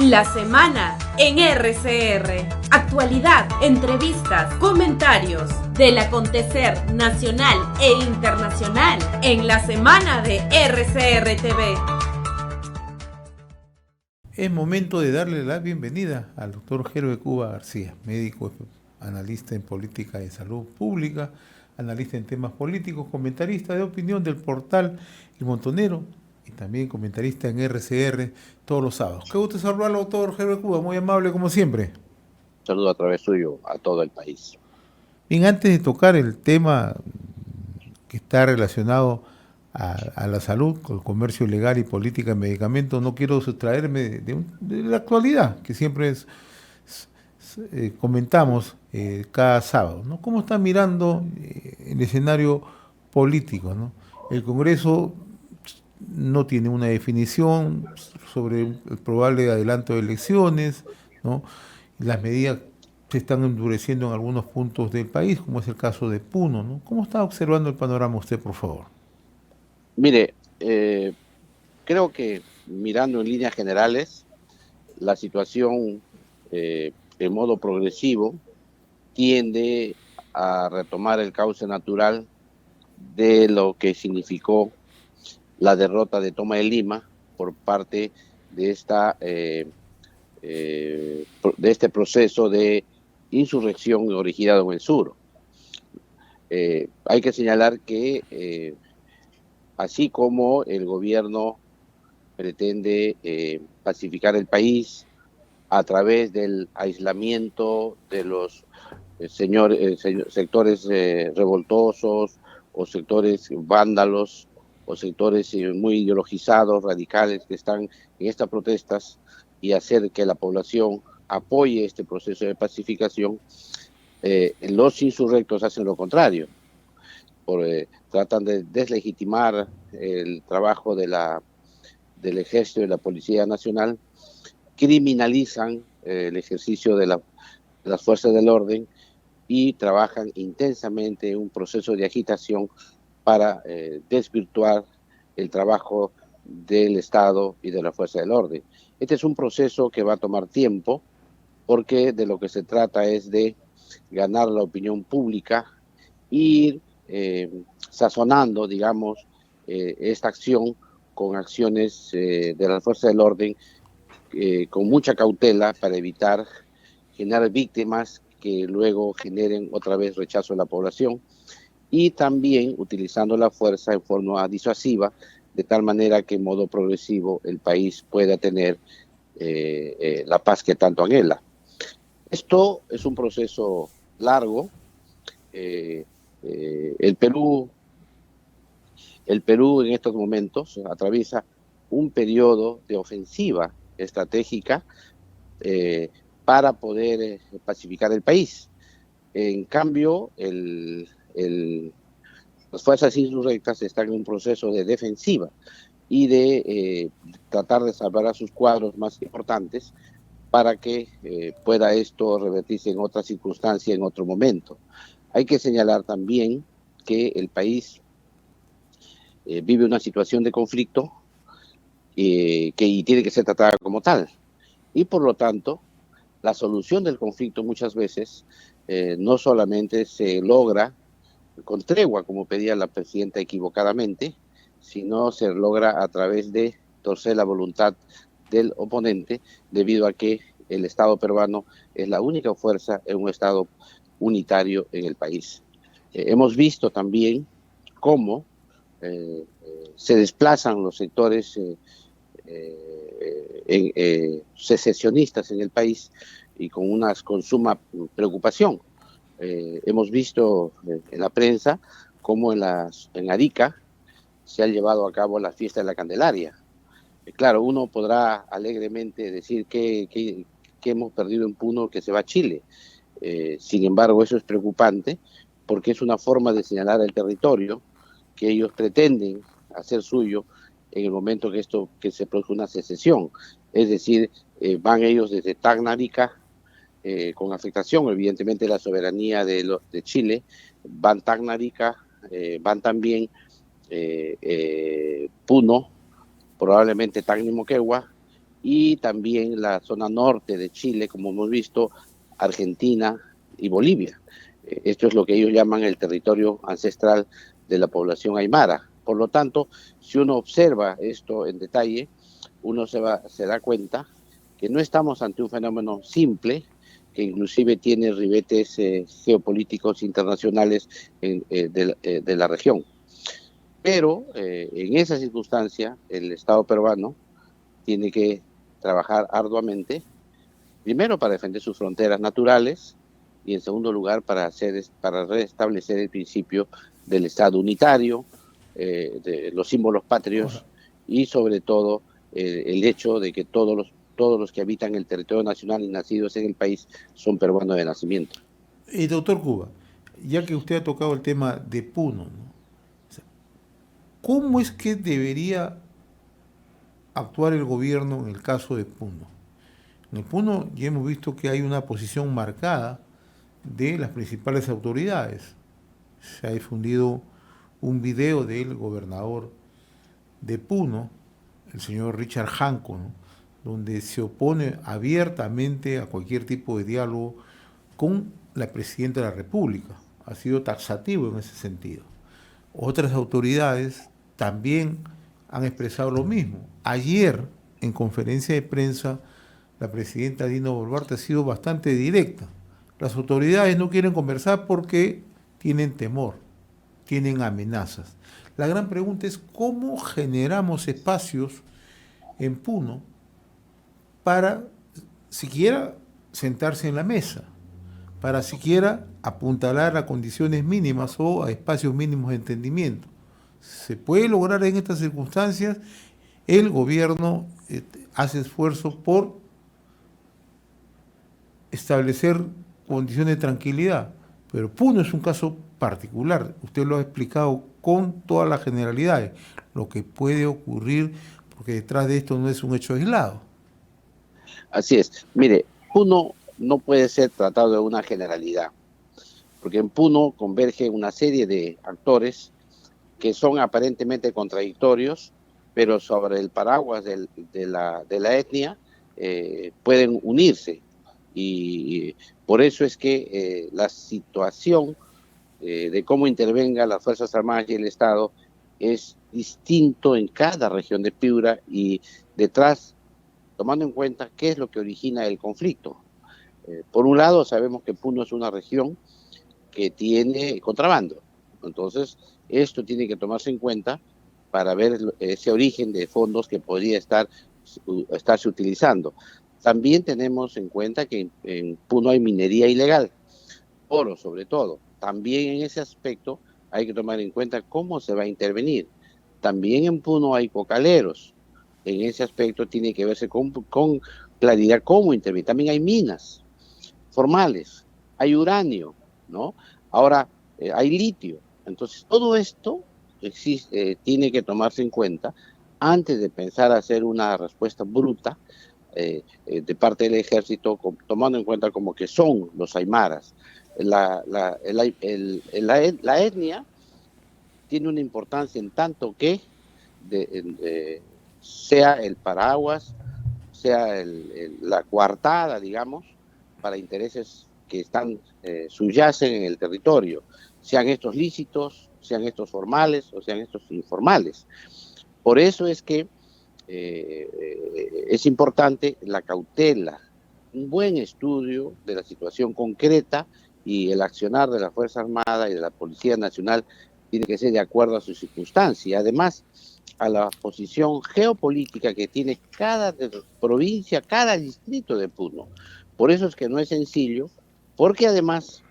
La semana en RCR. Actualidad, entrevistas, comentarios del acontecer nacional e internacional en la semana de RCR TV. Es momento de darle la bienvenida al doctor Jero Cuba García, médico, analista en política de salud pública, analista en temas políticos, comentarista de opinión del portal El Montonero y también comentarista en RCR todos los sábados. Qué gusto saludarlo, doctor Jero Cuba, muy amable como siempre. Saludo a través suyo a todo el país. Bien, antes de tocar el tema que está relacionado a la salud, con el comercio ilegal y política de medicamentos, no quiero sustraerme de la actualidad, que siempre comentamos cada sábado, ¿no? ¿Cómo está mirando el escenario político, ¿no? El Congreso no tiene una definición sobre el probable adelanto de elecciones, ¿no? Las medidas se están endureciendo en algunos puntos del país, como es el caso de Puno, ¿no? ¿Cómo está observando el panorama usted, por favor? Mire, creo que mirando en líneas generales, la situación en modo progresivo tiende a retomar el cauce natural de lo que significó la derrota de Toma de Lima por parte de este proceso de insurrección originado en el sur. Hay que señalar que así como el gobierno pretende pacificar el país a través del aislamiento de los sectores revoltosos o sectores vándalos o sectores muy ideologizados, radicales que están en estas protestas y hacer que la población apoye este proceso de pacificación, los insurrectos hacen lo contrario. Tratan de deslegitimar el trabajo del Ejército y de la Policía Nacional, criminalizan el ejercicio de las fuerzas del orden y trabajan intensamente en un proceso de agitación para desvirtuar el trabajo del Estado y de la fuerza del orden. Este es un proceso que va a tomar tiempo porque de lo que se trata es de ganar la opinión pública, ir sazonando, digamos, esta acción con acciones de la fuerza del orden con mucha cautela para evitar generar víctimas que luego generen otra vez rechazo de la población y también utilizando la fuerza en forma disuasiva de tal manera que en modo progresivo el país pueda tener la paz que tanto anhela. Esto es un proceso largo. El Perú en estos momentos atraviesa un periodo de ofensiva estratégica para poder pacificar el país. En cambio, las fuerzas insurrectas están en un proceso de defensiva y de tratar de salvar a sus cuadros más importantes para que pueda esto revertirse en otra circunstancia, en otro momento. Hay que señalar también que el país vive una situación de conflicto y tiene que ser tratada como tal. Y por lo tanto, la solución del conflicto muchas veces no solamente se logra con tregua, como pedía la presidenta equivocadamente, sino se logra a través de torcer la voluntad del oponente, debido a que el Estado peruano es la única fuerza en un Estado unitario en el país. Hemos visto también cómo se desplazan los sectores secesionistas en el país y con suma preocupación. Hemos visto en la prensa cómo en Arica se ha llevado a cabo la fiesta de la Candelaria. Claro, uno podrá alegremente decir que hemos perdido en Puno, que se va a Chile. Sin embargo, eso es preocupante porque es una forma de señalar el territorio que ellos pretenden hacer suyo en el momento que se produce una secesión. Es decir, van ellos desde Tacna, Arica, con afectación evidentemente de la soberanía de Chile, van Tacna, Arica, van también Puno, probablemente Tacna y Moquegua, y también la zona norte de Chile, como hemos visto, Argentina y Bolivia. Esto es lo que ellos llaman el territorio ancestral de la población aymara. Por lo tanto, si uno observa esto en detalle, uno se da cuenta que no estamos ante un fenómeno simple, que inclusive tiene ribetes geopolíticos internacionales de la región. Pero en esa circunstancia, el Estado peruano tiene que trabajar arduamente, primero para defender sus fronteras naturales y en segundo lugar para restablecer el principio del Estado unitario, de los símbolos patrios y sobre todo el hecho de que todos los que habitan el territorio nacional y nacidos en el país son peruanos de nacimiento. Doctor Cuba, ya que usted ha tocado el tema de Puno, ¿no? O sea, ¿cómo es que debería actuar el gobierno en el caso de Puno? En el Puno ya hemos visto que hay una posición marcada de las principales autoridades. Se ha difundido un video del gobernador de Puno, el señor Richard Janco, ¿no?, donde se opone abiertamente a cualquier tipo de diálogo con la presidenta de la República. Ha sido taxativo en ese sentido. Otras autoridades también han expresado lo mismo. Ayer, en conferencia de prensa, la presidenta Dina Boluarte ha sido bastante directa. Las autoridades no quieren conversar porque tienen temor, tienen amenazas. La gran pregunta es cómo generamos espacios en Puno para siquiera sentarse en la mesa, para siquiera apuntalar a condiciones mínimas o a espacios mínimos de entendimiento. Se puede lograr en estas circunstancias. El gobierno hace esfuerzo por establecer condiciones de tranquilidad, pero Puno es un caso particular. Usted lo ha explicado con todas las generalidades, lo que puede ocurrir, porque detrás de esto no es un hecho aislado. Así es. Mire, Puno no puede ser tratado de una generalidad, porque en Puno converge una serie de actores que son aparentemente contradictorios, pero sobre el paraguas de la etnia pueden unirse. Y por eso es que la situación de cómo intervengan las Fuerzas Armadas y el Estado es distinto en cada región de Piura y detrás, tomando en cuenta qué es lo que origina el conflicto. Por un lado, sabemos que Puno es una región que tiene contrabando. Entonces, esto tiene que tomarse en cuenta para ver ese origen de fondos que podría estarse utilizando. También tenemos en cuenta que en Puno hay minería ilegal, oro sobre todo. También en ese aspecto hay que tomar en cuenta cómo se va a intervenir. También en Puno hay cocaleros. En ese aspecto tiene que verse con claridad cómo intervenir. También hay minas formales, hay uranio, ¿no? Ahora hay litio. Entonces todo esto tiene que tomarse en cuenta antes de pensar hacer una respuesta bruta de parte del ejército, tomando en cuenta como que son los aymaras. La etnia tiene una importancia en tanto que sea el paraguas, sea la coartada, digamos, para intereses que subyacen en el territorio, sean estos lícitos, sean estos formales o sean estos informales. Por eso es que es importante la cautela, un buen estudio de la situación concreta y el accionar de la Fuerza Armada y de la Policía Nacional tiene que ser de acuerdo a sus circunstancias. Además, a la posición geopolítica que tiene cada provincia, cada distrito de Puno. Por eso es que no es sencillo, porque además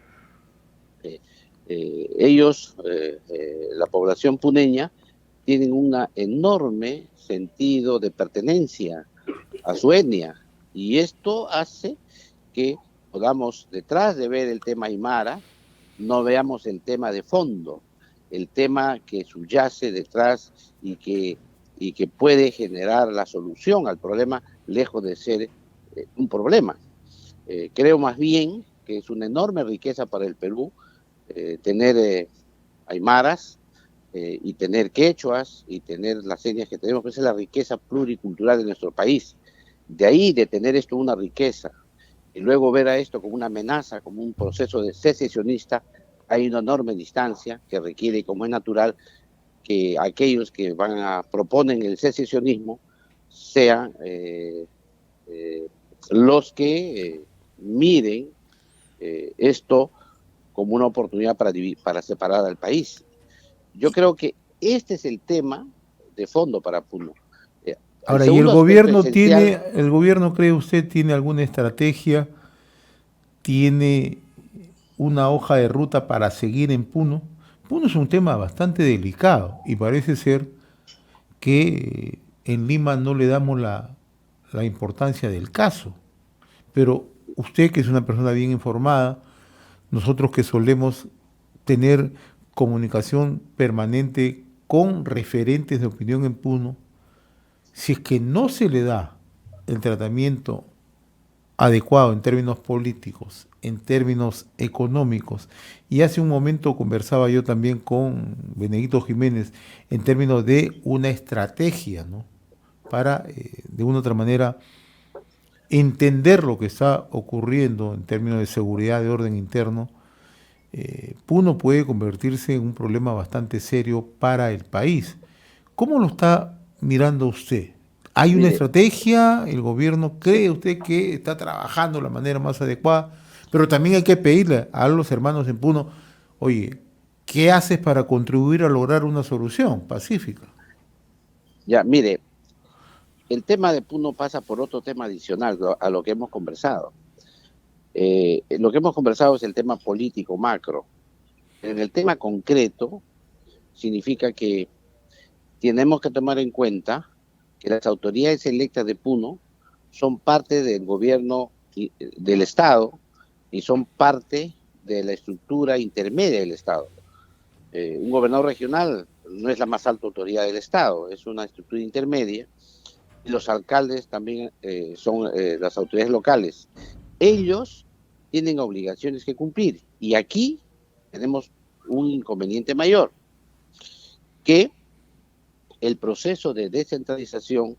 la población puneña, tienen un enorme sentido de pertenencia a su etnia, y esto hace que podamos, detrás de ver el tema aymara, no veamos el tema de fondo, el tema que subyace detrás y que puede generar la solución al problema, lejos de ser un problema. Creo más bien que es una enorme riqueza para el Perú tener aymaras y tener quechuas y tener las etnias que tenemos, que esa es la riqueza pluricultural de nuestro país. De ahí, de tener esto una riqueza, y luego ver a esto como una amenaza, como un proceso de secesionista, hay una enorme distancia que requiere, como es natural, que aquellos que proponen el secesionismo sean los que miren esto como una oportunidad para separar al país. Yo creo que este es el tema de fondo para Puno. El Ahora, ¿y segundo aspecto esencial, el gobierno cree usted tiene alguna estrategia, tiene una hoja de ruta para seguir en Puno? Puno es un tema bastante delicado y parece ser que en Lima no le damos la importancia del caso. Pero usted, que es una persona bien informada, nosotros que solemos tener comunicación permanente con referentes de opinión en Puno, si es que no se le da el tratamiento adecuado en términos políticos, en términos económicos, y hace un momento conversaba yo también con Benedito Jiménez en términos de una estrategia, ¿no? Para, de una u otra manera, entender lo que está ocurriendo en términos de seguridad, de orden interno. Puno puede convertirse en un problema bastante serio para el país. ¿Cómo lo está mirando usted? ¿Hay una mire, estrategia? ¿El gobierno cree usted que está trabajando de la manera más adecuada? Pero también hay que pedirle a los hermanos en Puno, oye, ¿qué haces para contribuir a lograr una solución pacífica? ya, mire, el tema de Puno pasa por otro tema adicional a lo que hemos conversado. Lo que hemos conversado es el tema político macro. En el tema concreto, significa que tenemos que tomar en cuenta que las autoridades electas de Puno son parte del gobierno del Estado y son parte de la estructura intermedia del Estado. Un gobernador regional no es la más alta autoridad del Estado, es una estructura intermedia, y los alcaldes también son las autoridades locales. Ellos tienen obligaciones que cumplir, y aquí tenemos un inconveniente mayor, que el proceso de descentralización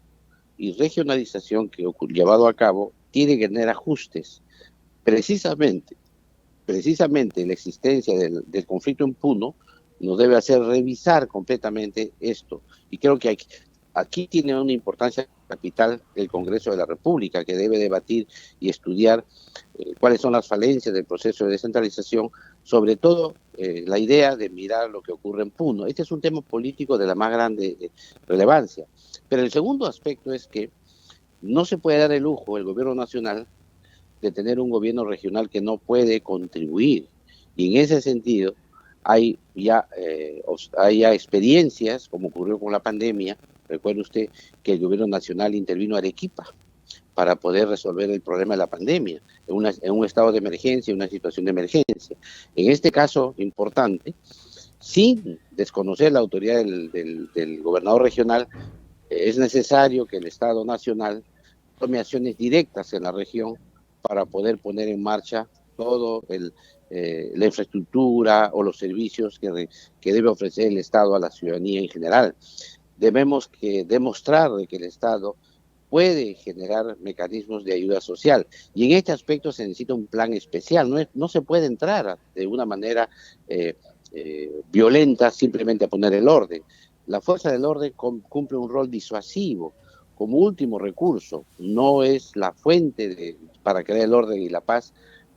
y regionalización que llevado a cabo tiene que tener ajustes. Precisamente, precisamente la existencia del conflicto en Puno nos debe hacer revisar completamente esto. Y creo que aquí tiene una importancia capital el Congreso de la República, que debe debatir y estudiar cuáles son las falencias del proceso de descentralización, sobre todo la idea de mirar lo que ocurre en Puno. Este es un tema político de la más grande relevancia. Pero el segundo aspecto es que no se puede dar el lujo el gobierno nacional de tener un gobierno regional que no puede contribuir. Y en ese sentido hay ya experiencias, como ocurrió con la pandemia. Recuerde usted que el gobierno nacional intervino a Arequipa para poder resolver el problema de la pandemia, en un estado de emergencia, en una situación de emergencia. En este caso importante, sin desconocer la autoridad del gobernador regional, es necesario que el Estado nacional tome acciones directas en la región para poder poner en marcha todo la infraestructura o los servicios que debe ofrecer el Estado a la ciudadanía en general. Debemos demostrar que el Estado puede generar mecanismos de ayuda social, y en este aspecto se necesita un plan especial. No se puede entrar de una manera violenta simplemente a poner el orden. La fuerza del orden cumple un rol disuasivo como último recurso, no es la fuente para crear el orden y la paz,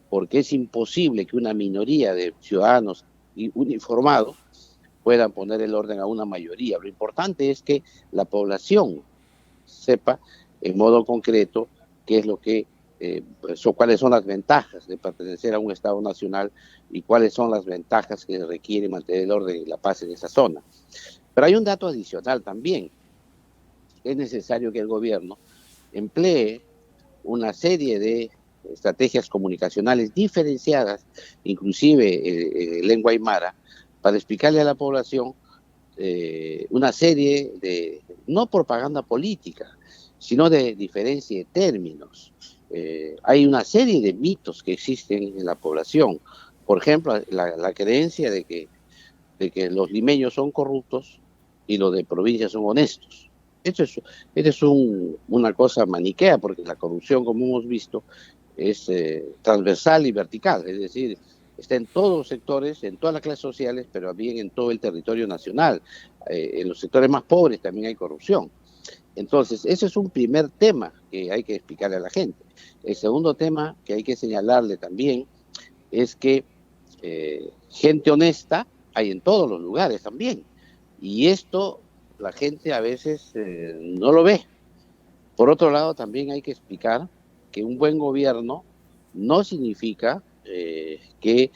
porque es imposible que una minoría de ciudadanos uniformados puedan poner el orden a una mayoría. Lo importante es que la población sepa en modo concreto qué es lo que cuáles son las ventajas de pertenecer a un Estado nacional y cuáles son las ventajas que requiere mantener el orden y la paz en esa zona. Pero hay un dato adicional también. Es necesario que el gobierno emplee una serie de estrategias comunicacionales diferenciadas, inclusive en lengua aymara, para explicarle a la población una serie de, no propaganda política, sino de diferencia de términos. Hay una serie de mitos que existen en la población. Por ejemplo, la creencia de que los limeños son corruptos y los de provincia son honestos. Esto es una cosa maniquea, porque la corrupción, como hemos visto, es transversal y vertical, es decir, está en todos los sectores, en todas las clases sociales, pero también en todo el territorio nacional. En los sectores más pobres también hay corrupción. Entonces, ese es un primer tema que hay que explicarle a la gente. El segundo tema que hay que señalarle también es que gente honesta hay en todos los lugares también. Y esto la gente a veces no lo ve. Por otro lado, también hay que explicar que un buen gobierno no significa que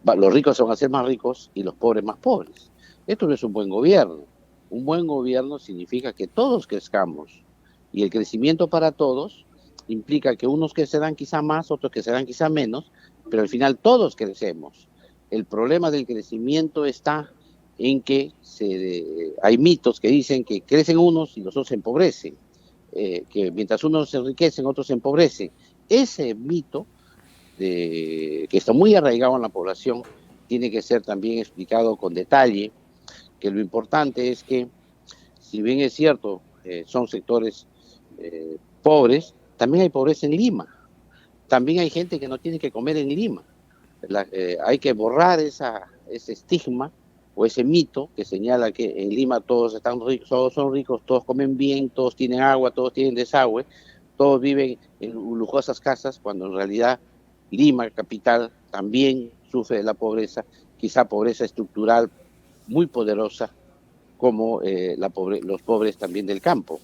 los ricos se van a ser más ricos y los pobres más pobres. Esto no es un buen gobierno. Un buen gobierno significa que todos crezcamos, y el crecimiento para todos implica que unos crecerán quizá más, otros crecerán quizá menos, pero al final todos crecemos. El problema del crecimiento está en que hay mitos que dicen que crecen unos y los otros se empobrecen, que mientras unos se enriquecen, otros se empobrecen. Ese mito que está muy arraigado en la población tiene que ser también explicado con detalle, que lo importante es que, si bien es cierto, son sectores pobres, también hay pobreza en Lima. También hay gente que no tiene que comer en Lima. Hay que borrar ese estigma o ese mito que señala que en Lima todos están ricos, todos son ricos, todos comen bien, todos tienen agua, todos tienen desagüe, todos viven en lujosas casas, cuando en realidad Lima, capital, también sufre de la pobreza, quizá pobreza estructural muy poderosa, como los pobres también del campo.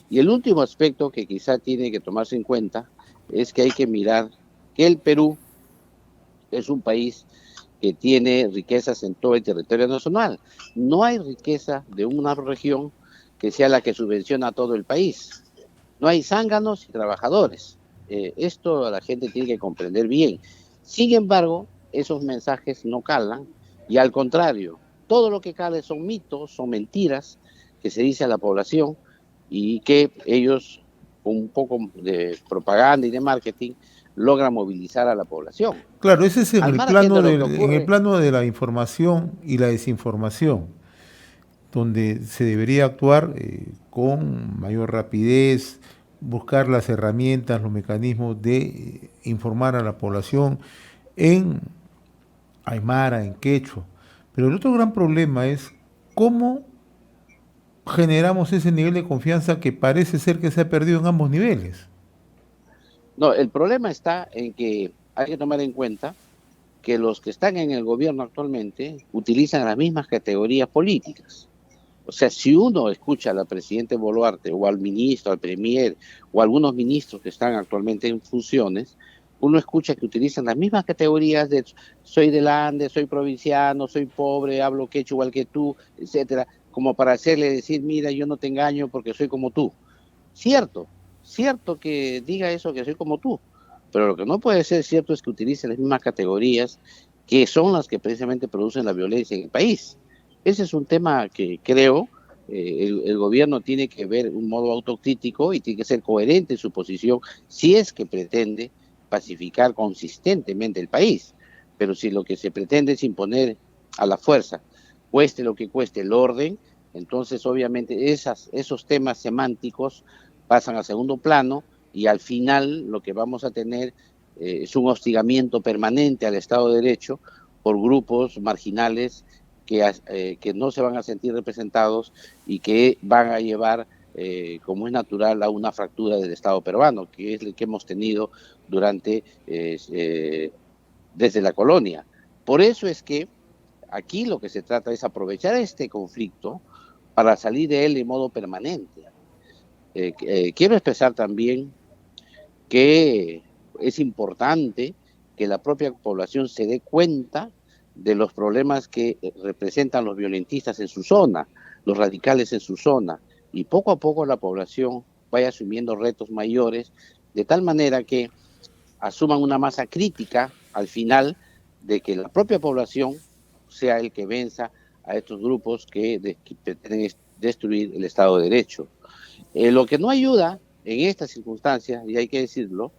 Y el último aspecto que quizá tiene que tomarse en cuenta es que hay que mirar que el Perú es un país que tiene riquezas en todo el territorio nacional. No hay riqueza de una región que sea la que subvenciona a todo el país. No hay zánganos y trabajadores. Esto la gente tiene que comprender bien. Sin embargo, esos mensajes no calan, y al contrario, todo lo que cala son mitos, son mentiras que se dice a la población, y que ellos, con un poco de propaganda y de marketing, logran movilizar a la población. Claro, ese es Al margen de lo que en el ocurre. plano de la información y la desinformación, donde se debería actuar con mayor rapidez, buscar las herramientas, los mecanismos de informar a la población en aymara, en quechua. Pero el otro gran problema es cómo generamos ese nivel de confianza que parece ser que se ha perdido en ambos niveles. No, el problema está en que hay que tomar en cuenta que los que están en el gobierno actualmente utilizan las mismas categorías políticas. O sea, si uno escucha al presidente Boluarte o al ministro, al premier o a algunos ministros que están actualmente en funciones, uno escucha que utilizan las mismas categorías de soy del Ande, soy provinciano, soy pobre, hablo quechua igual que tú, etcétera, como para hacerle decir, mira, yo no te engaño porque soy como tú. Cierto, cierto que diga eso, que soy como tú, pero lo que no puede ser cierto es que utilice las mismas categorías que son las que precisamente producen la violencia en el país. Ese es un tema que creo el gobierno tiene que ver un modo autocrítico y tiene que ser coherente en su posición si es que pretende pacificar consistentemente el país. Pero si lo que se pretende es imponer a la fuerza, cueste lo que cueste, el orden, entonces obviamente esos temas semánticos pasan a segundo plano, y al final lo que vamos a tener es un hostigamiento permanente al Estado de Derecho por grupos marginales que no se van a sentir representados y que van a llevar, como es natural, a una fractura del Estado peruano, que es el que hemos tenido desde la colonia. Por eso es que aquí lo que se trata es aprovechar este conflicto para salir de él de modo permanente. Quiero expresar también que es importante que la propia población se dé cuenta de los problemas que representan los violentistas en su zona, los radicales en su zona, y poco a poco la población vaya asumiendo retos mayores, de tal manera que asuman una masa crítica al final, de que la propia población sea el que venza a estos grupos que pretenden destruir el Estado de Derecho. Lo que no ayuda en estas circunstancias, y hay que decirlo,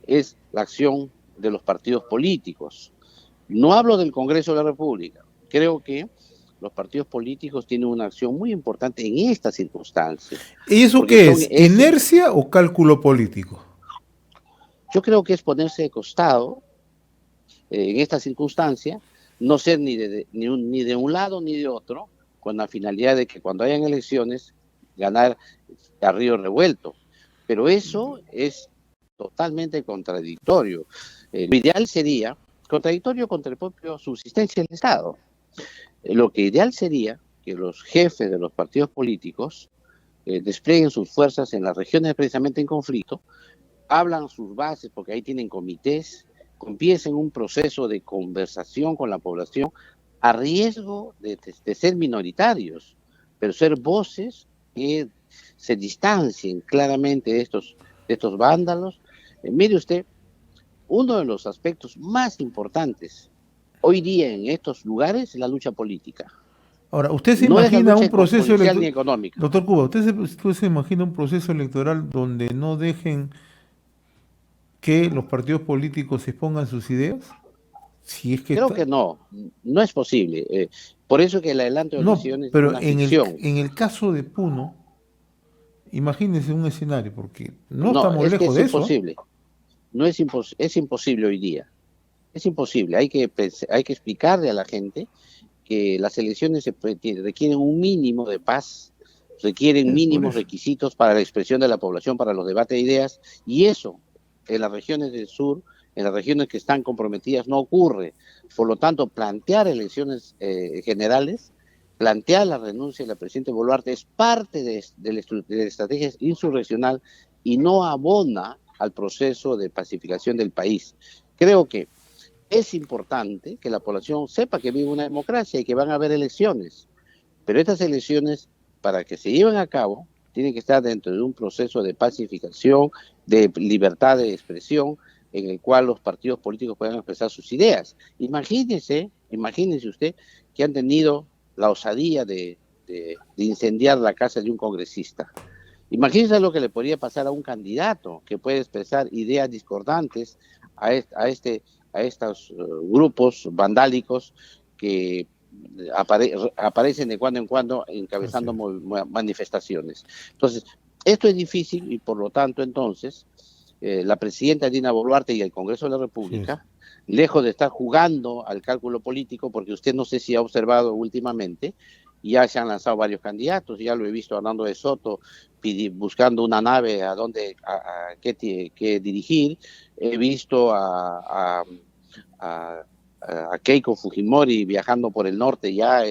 es la acción de los partidos políticos. No hablo del Congreso de la República. Creo que los partidos políticos tienen una acción muy importante en estas circunstancias. ¿Y eso qué es? ¿Inercia o cálculo político? Yo creo que es ponerse de costado en esta circunstancia, no ser ni de un lado ni de otro, con la finalidad de que cuando hayan elecciones, ganar a río revuelto. Pero eso es totalmente contradictorio. Lo ideal sería, contradictorio contra el propio subsistencia del Estado. Lo que ideal sería que los jefes de los partidos políticos desplieguen sus fuerzas en las regiones precisamente en conflicto, hablan sus bases, porque ahí tienen comités, empiecen un proceso de conversación con la población a riesgo de ser minoritarios, pero ser voces que se distancien claramente de estos vándalos. Mire usted, uno de los aspectos más importantes hoy día en estos lugares es la lucha política. Ahora, ¿usted se imagina un proceso electoral, doctor Cuba, usted se imagina un proceso electoral donde no dejen que los partidos políticos expongan sus ideas? Si es que creo que no es posible. Por eso que el adelanto de elecciones es una ficción. En el caso de Puno, imagínese un escenario, porque no estamos lejos de eso. Es imposible hoy día. Es imposible. Hay que explicarle a la gente que las elecciones requieren un mínimo de paz, requieren mínimos requisitos para la expresión de la población, para los debates de ideas, y eso en las regiones del sur, en las regiones que están comprometidas, no ocurre. Por lo tanto, plantear elecciones generales, plantear la renuncia de la presidenta Boluarte es parte de la estrategia insurreccional y no abona al proceso de pacificación del país. Creo que es importante que la población sepa que vive una democracia y que van a haber elecciones, pero estas elecciones, para que se lleven a cabo, tienen que estar dentro de un proceso de pacificación, de libertad de expresión, en el cual los partidos políticos puedan expresar sus ideas. Imagínese usted que han tenido la osadía de incendiar la casa de un congresista. Imagínese lo que le podría pasar a un candidato que puede expresar ideas discordantes a estos grupos vandálicos que aparecen de cuando en cuando encabezando manifestaciones. Entonces, esto es difícil y por lo tanto entonces la presidenta Dina Boluarte y el Congreso de la República, lejos de estar jugando al cálculo político, porque usted no sé si ha observado últimamente, ya se han lanzado varios candidatos, ya lo he visto a Hernando de Soto buscando una nave a qué dirigir, he visto a Keiko Fujimori viajando por el norte ya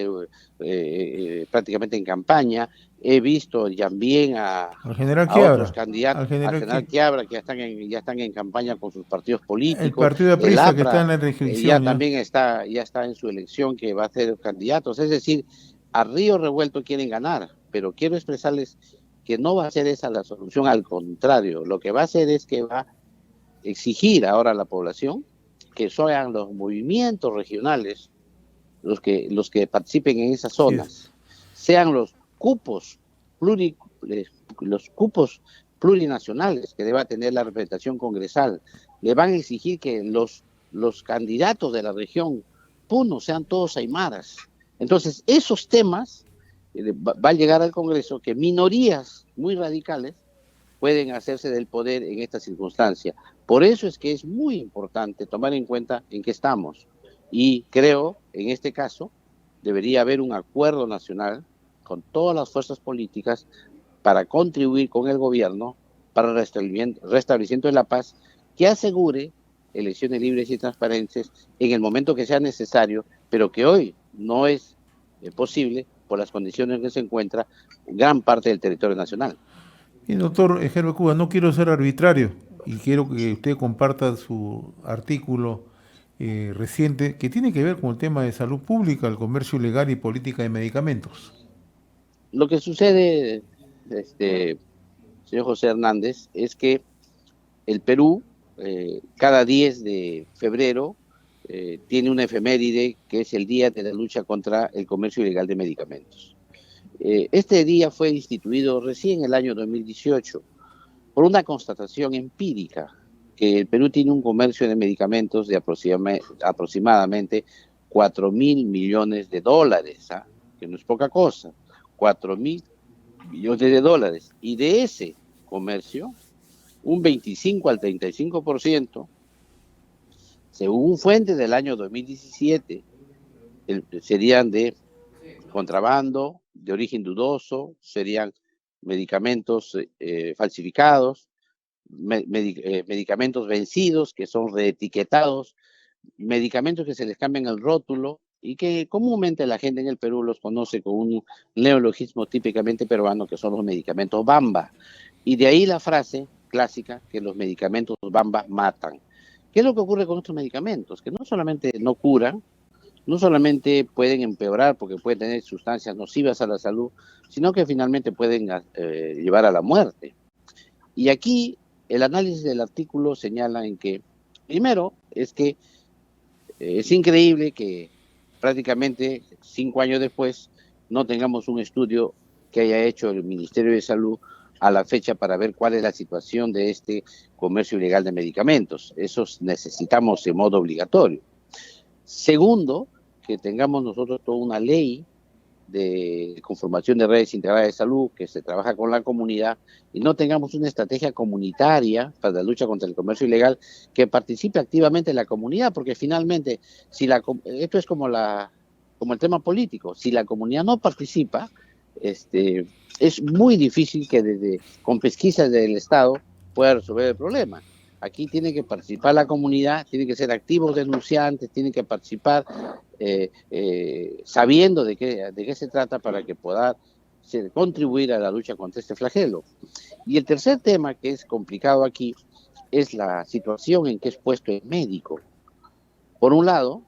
prácticamente en campaña, he visto también al general otros candidatos, al general Quiabra, que ya están en campaña con sus partidos políticos. El partido de Aprisa, que está en la reelección. También está en su elección, que va a ser candidatos. Es decir, a río revuelto quieren ganar, pero quiero expresarles que no va a ser esa la solución, al contrario, lo que va a hacer es que va a exigir ahora a la población que sean los movimientos regionales los que participen en esas zonas, sean los cupos plurinacionales que deba tener la representación congresal. Le van a exigir que los candidatos de la región Puno sean todos aymaras. Entonces, esos temas va a llegar al Congreso, que minorías muy radicales pueden hacerse del poder en esta circunstancia. Por eso es que es muy importante tomar en cuenta en qué estamos. Y creo, en este caso, debería haber un acuerdo nacional con todas las fuerzas políticas para contribuir con el gobierno para el restablecimiento de la paz, que asegure elecciones libres y transparentes en el momento que sea necesario, pero que hoy no es posible por las condiciones en que se encuentra gran parte del territorio nacional. Y doctor Herbert Cuba, no quiero ser arbitrario y quiero que usted comparta su artículo reciente que tiene que ver con el tema de salud pública, el comercio ilegal y política de medicamentos. Lo que sucede, señor José Hernández, es que el Perú cada 10 de febrero tiene una efeméride que es el Día de la Lucha contra el Comercio Ilegal de Medicamentos. Este día fue instituido recién en el año 2018 por una constatación empírica que el Perú tiene un comercio de medicamentos de aproximadamente 4.000 millones de dólares. que no es poca cosa, 4.000 millones de dólares. Y de ese comercio, un 25 al 35%, según fuentes del año 2017, serían de contrabando, de origen dudoso, serían medicamentos falsificados, medicamentos vencidos que son reetiquetados, medicamentos que se les cambian el rótulo y que comúnmente la gente en el Perú los conoce con un neologismo típicamente peruano, que son los medicamentos Bamba. Y de ahí la frase clásica que los medicamentos Bamba matan. ¿Qué es lo que ocurre con estos medicamentos? Que no solamente no curan, no solamente pueden empeorar porque pueden tener sustancias nocivas a la salud, sino que finalmente pueden llevar a la muerte. Y aquí el análisis del artículo señala en que, primero, es que es increíble que prácticamente 5 años después no tengamos un estudio que haya hecho el Ministerio de Salud a la fecha para ver cuál es la situación de este comercio ilegal de medicamentos. Eso necesitamos de modo obligatorio. Segundo, que tengamos nosotros toda una ley de conformación de redes integradas de salud, que se trabaja con la comunidad, y no tengamos una estrategia comunitaria para la lucha contra el comercio ilegal que participe activamente en la comunidad, porque finalmente, esto es como el tema político, si la comunidad no participa, es muy difícil que con pesquisas del Estado pueda resolver el problema. Aquí tiene que participar la comunidad, tiene que ser activos denunciantes, tienen que participar sabiendo de qué se trata para que pueda contribuir a la lucha contra este flagelo. Y el tercer tema que es complicado aquí es la situación en que es puesto el médico. Por un lado,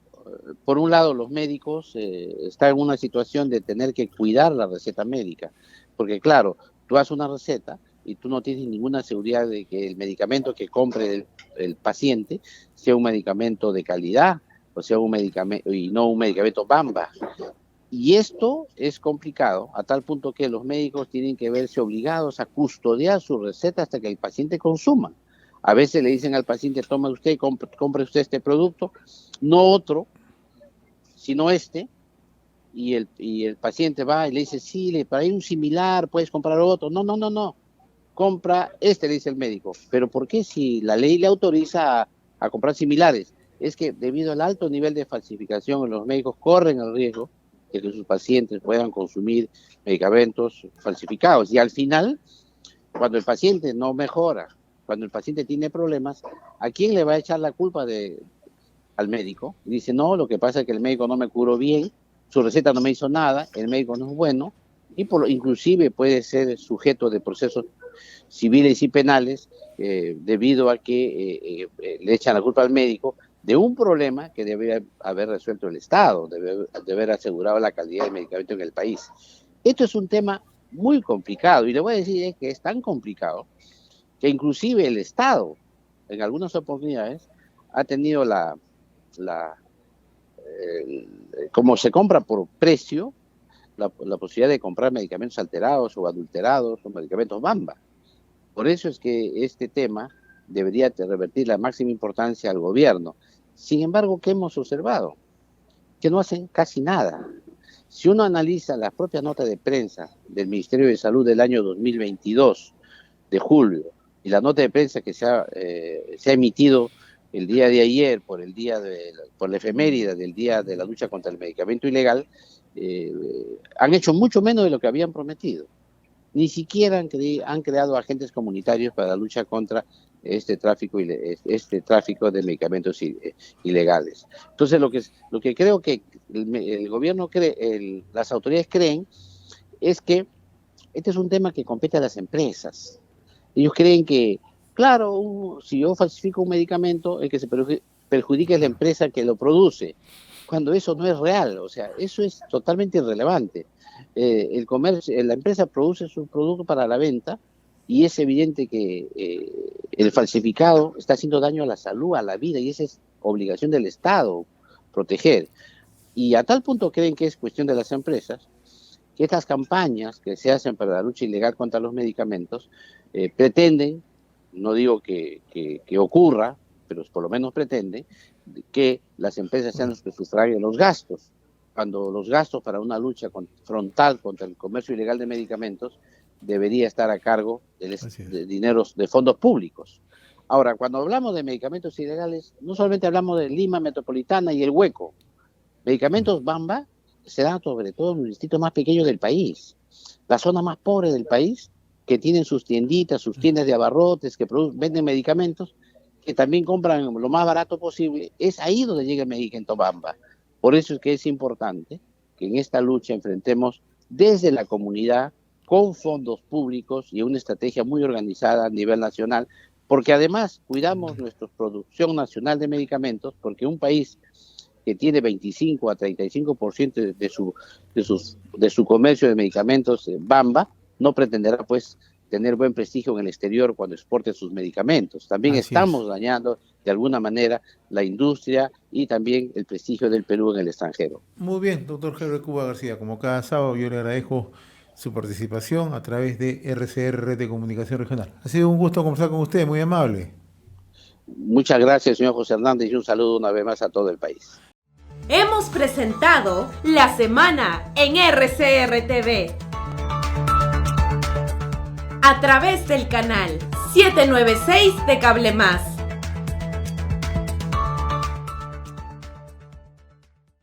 los médicos están en una situación de tener que cuidar la receta médica, porque claro, tú haces una receta y tú no tienes ninguna seguridad de que el medicamento que compre el paciente sea un medicamento de calidad, o sea un medicamento y no un medicamento Bamba. Y esto es complicado a tal punto que los médicos tienen que verse obligados a custodiar su receta hasta que el paciente consuma. A veces le dicen al paciente, toma usted, compre usted este producto, no otro, sino este, y el paciente va y le dice, sí, para ir un similar puedes comprar otro. No. Compra le dice el médico. ¿Pero por qué si la ley le autoriza a comprar similares? Es que debido al alto nivel de falsificación, los médicos corren el riesgo de que sus pacientes puedan consumir medicamentos falsificados. Y al final, cuando el paciente no mejora, cuando el paciente tiene problemas, ¿a quién le va a echar la culpa al médico? Y dice, no, lo que pasa es que el médico no me curó bien, su receta no me hizo nada, el médico no es bueno, y inclusive puede ser sujeto de procesos civiles y penales debido a que le echan la culpa al médico de un problema que debe haber resuelto el Estado, debe haber asegurado la calidad del medicamento en el país. Esto es un tema muy complicado, y le voy a decir que es tan complicado que inclusive el Estado, en algunas oportunidades, ha tenido como se compra por precio, la posibilidad de comprar medicamentos alterados o adulterados o medicamentos Bamba. Por eso es que este tema debería revertir la máxima importancia al gobierno. Sin embargo, ¿qué hemos observado? Que no hacen casi nada. Si uno analiza las propias notas de prensa del Ministerio de Salud del año 2022, de julio, y la nota de prensa que se ha emitido el día de ayer por la efeméride del Día de la Lucha contra el Medicamento Ilegal, han hecho mucho menos de lo que habían prometido. Ni siquiera han creado agentes comunitarios para la lucha contra este tráfico de medicamentos ilegales. Entonces, lo que creo que el gobierno cree, las autoridades creen, es que este es un tema que compete a las empresas. Ellos creen que, claro, si yo falsifico un medicamento, el que se perjudica es la empresa que lo produce, cuando eso no es real, o sea, eso es totalmente irrelevante. La empresa produce su producto para la venta y es evidente que el falsificado está haciendo daño a la salud, a la vida, y esa es obligación del Estado, proteger. Y a tal punto creen que es cuestión de las empresas, que estas campañas que se hacen para la lucha ilegal contra los medicamentos pretenden, no digo que ocurra, pero por lo menos pretenden, que las empresas sean los que sufraguen los gastos. cuando los gastos para una lucha frontal contra el comercio ilegal de medicamentos debería estar a cargo de dineros de fondos públicos. Ahora, cuando hablamos de medicamentos ilegales, no solamente hablamos de Lima Metropolitana y el Hueco. Medicamentos Bamba se dan sobre todo en los distritos más pequeños del país, la zona más pobre del país, que tienen sus tienditas, sus tiendas de abarrotes, que venden medicamentos, que también compran lo más barato posible. Es ahí donde llega el medicamento Bamba. Por eso es que es importante que en esta lucha enfrentemos desde la comunidad, con fondos públicos y una estrategia muy organizada a nivel nacional, porque además cuidamos nuestra producción nacional de medicamentos, porque un país que tiene 25 a 35% de su comercio de medicamentos Bamba, no pretenderá pues tener buen prestigio en el exterior cuando exporte sus medicamentos. También estamos dañando de alguna manera la industria y también el prestigio del Perú en el extranjero. Muy bien, doctor Henry Cuba García, como cada sábado yo le agradezco su participación a través de RCR, Red de Comunicación Regional. Ha sido un gusto conversar con usted, muy amable. Muchas gracias, señor José Hernández, y un saludo una vez más a todo el país. Hemos presentado La Semana en RCR TV a través del canal 796 de Cable Más.